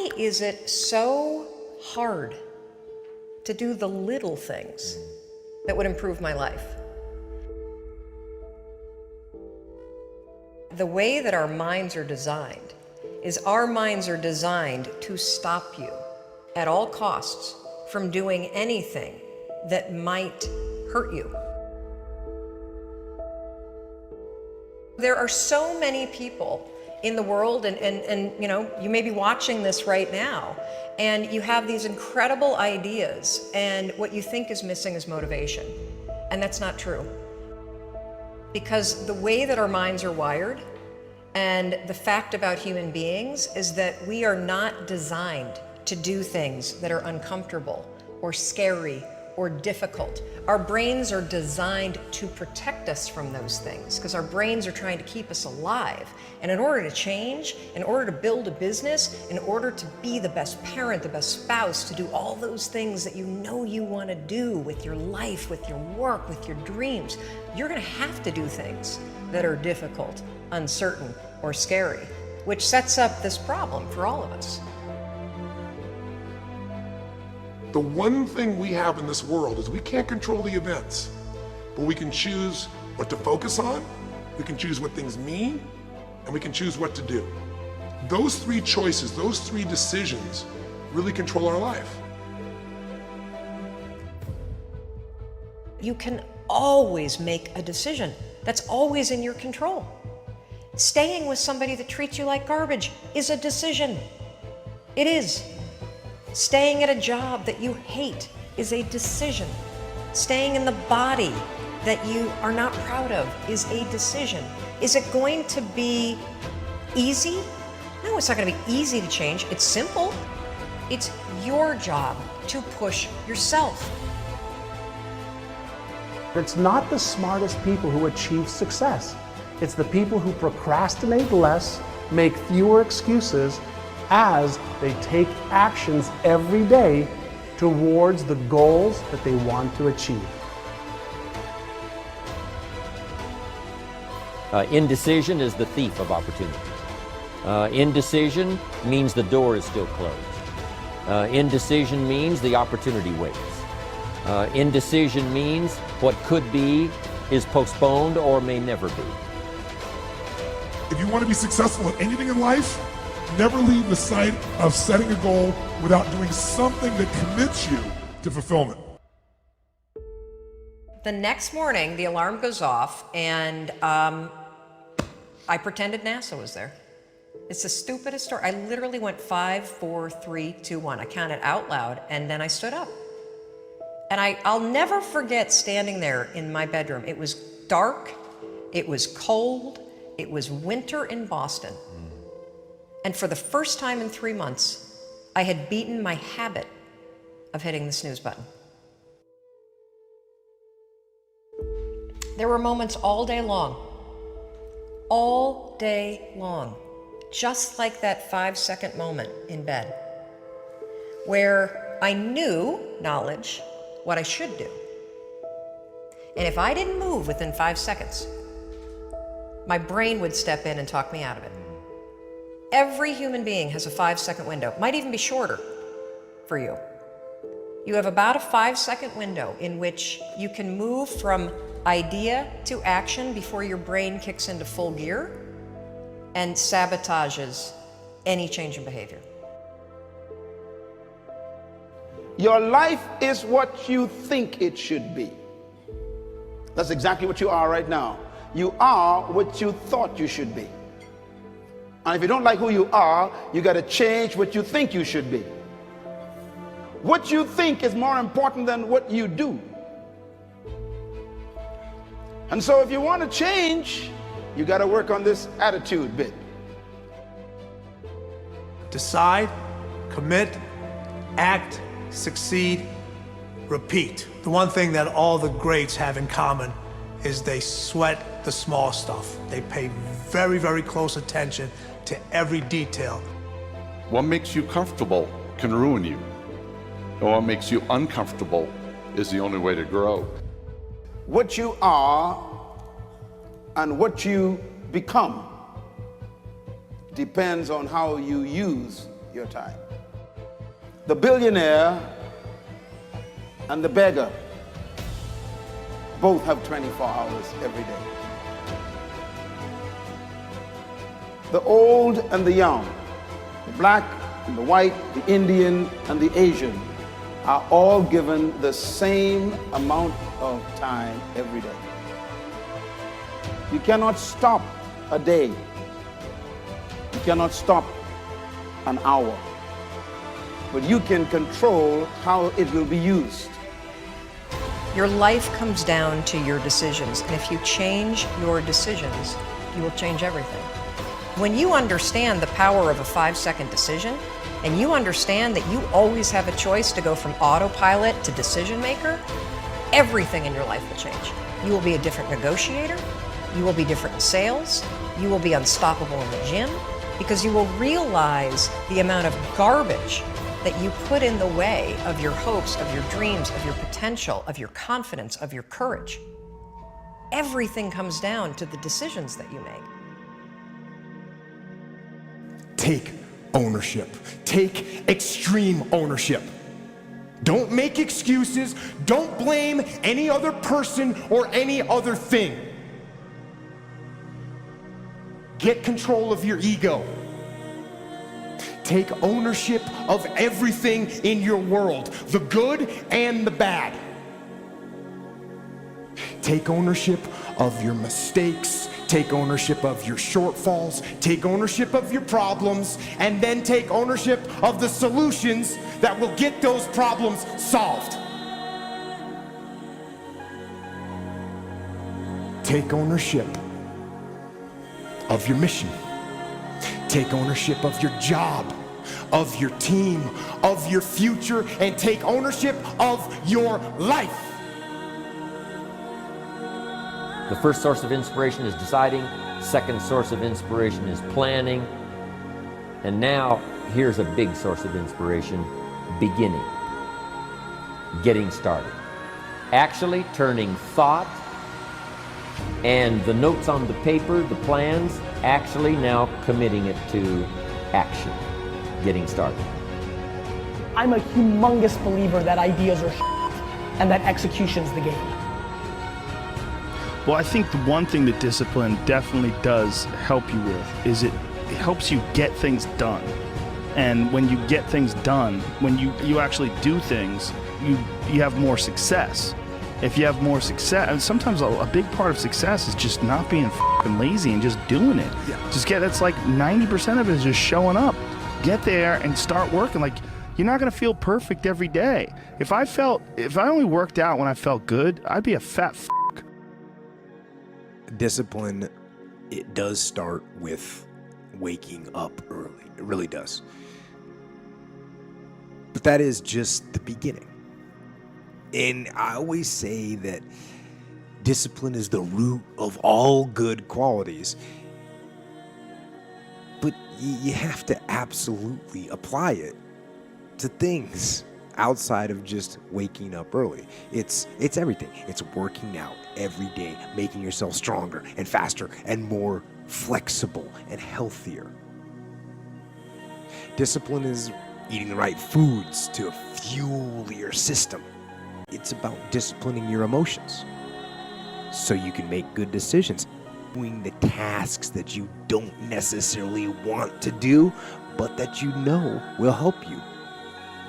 Why is it so hard to do the little things that would improve my life? The way that our minds are designed is our minds are designed to stop you at all costs from doing anything that might hurt you. There are so many people in the world, and you know, you may be watching this right now, and you have these incredible ideas, and what you think is missing is motivation. And that's not true. Because the way that our minds are wired, and the fact about human beings is that we are not designed to do things that are uncomfortable or scary or difficult. Our brains are designed to protect us from those things because our brains are trying to keep us alive. And in order to change, in order to build a business, in order to be the best parent, the best spouse, to do all those things that you know you want to do with your life, with your work, with your dreams, you're going to have to do things that are difficult, uncertain, or scary, which sets up this problem for all of us. The one thing we have in this world is we can't control the events, but we can choose what to focus on, we can choose what things mean, and we can choose what to do. Those three choices, those three decisions really control our life. You can always make a decision. That's always in your control. Staying with somebody that treats you like garbage is a decision. It is. Staying at a job that you hate is a decision. Staying in the body that you are not proud of is a decision. Is it going to be easy? No, it's not going to be easy to change. It's simple. It's your job to push yourself. It's not the smartest people who achieve success. It's the people who procrastinate less, make fewer excuses, as they take actions every day towards the goals that they want to achieve. Indecision is the thief of opportunity. Indecision means the door is still closed. Indecision means the opportunity waits. Indecision means what could be is postponed or may never be. If you want to be successful at anything in life, never leave the sight of setting a goal without doing something that commits you to fulfillment. The next morning, the alarm goes off, and I pretended NASA was there. It's the stupidest story. I literally went 5, 4, 3, 2, 1. I counted out loud, and then I stood up. And I'll never forget standing there in my bedroom. It was dark, it was cold, it was winter in Boston. And for the first time in 3 months, I had beaten my habit of hitting the snooze button. There were moments all day long, just like that 5-second moment in bed, where I knew, knowledge, what I should do. And if I didn't move within 5 seconds, my brain would step in and talk me out of it. Every human being has a 5-second window, might even be shorter for you. You have about a 5-second window in which you can move from idea to action before your brain kicks into full gear and sabotages any change in behavior. Your life is what you think it should be. That's exactly what you are right now. You are what you thought you should be. And if you don't like who you are, you got to change what you think you should be. What you think is more important than what you do. And so if you want to change, you got to work on this attitude bit. Decide, commit, act, succeed, repeat. The one thing that all the greats have in common is they sweat the small stuff. They pay very, very close attention to every detail. What makes you comfortable can ruin you. And what makes you uncomfortable is the only way to grow. What you are and what you become depends on how you use your time. The billionaire and the beggar both have 24 hours every day. The old and the young, the black and the white, the Indian and the Asian are all given the same amount of time every day. You cannot stop a day. You cannot stop an hour. But you can control how it will be used. Your life comes down to your decisions, and if you change your decisions, you will change everything. When you understand the power of a 5-second decision, and you understand that you always have a choice to go from autopilot to decision maker, everything in your life will change. You will be a different negotiator, you will be different in sales, you will be unstoppable in the gym, because you will realize the amount of garbage that you put in the way of your hopes, of your dreams, of your potential, of your confidence, of your courage. Everything comes down to the decisions that you make. Take ownership. Take extreme ownership. Don't make excuses. Don't blame any other person or any other thing. Get control of your ego. Take ownership of everything in your world, the good and the bad. Take ownership of your mistakes. Take ownership of your shortfalls. Take ownership of your problems. And then take ownership of the solutions that will get those problems solved. Take ownership of your mission. Take ownership of your job, of your team, of your future, and take ownership of your life. The first source of inspiration is deciding. Second source of inspiration is planning. And now, here's a big source of inspiration, beginning. Getting started. Actually turning thought and the notes on the paper, the plans, actually now committing it to action. Getting started. I'm a humongous believer that ideas are and that execution's the game. Well, I think the one thing that discipline definitely does help you with is it helps you get things done. And when you get things done, when you actually do things, you have more success. If you have more success, and sometimes a big part of success is just not being f***ing lazy and just doing it. Yeah. That's like 90% of it is just showing up. Get there and start working. Like, you're not gonna feel perfect every day. If I only worked out when I felt good, I'd be a fat f***. Discipline, it does start with waking up early. It really does. But that is just the beginning. And I always say that discipline is the root of all good qualities. But you have to absolutely apply it to things outside of just waking up early. It's everything. It's working out every day, making yourself stronger and faster and more flexible and healthier. Discipline is eating the right foods to fuel your system. It's about disciplining your emotions so you can make good decisions. Doing the tasks that you don't necessarily want to do, but that you know will help you.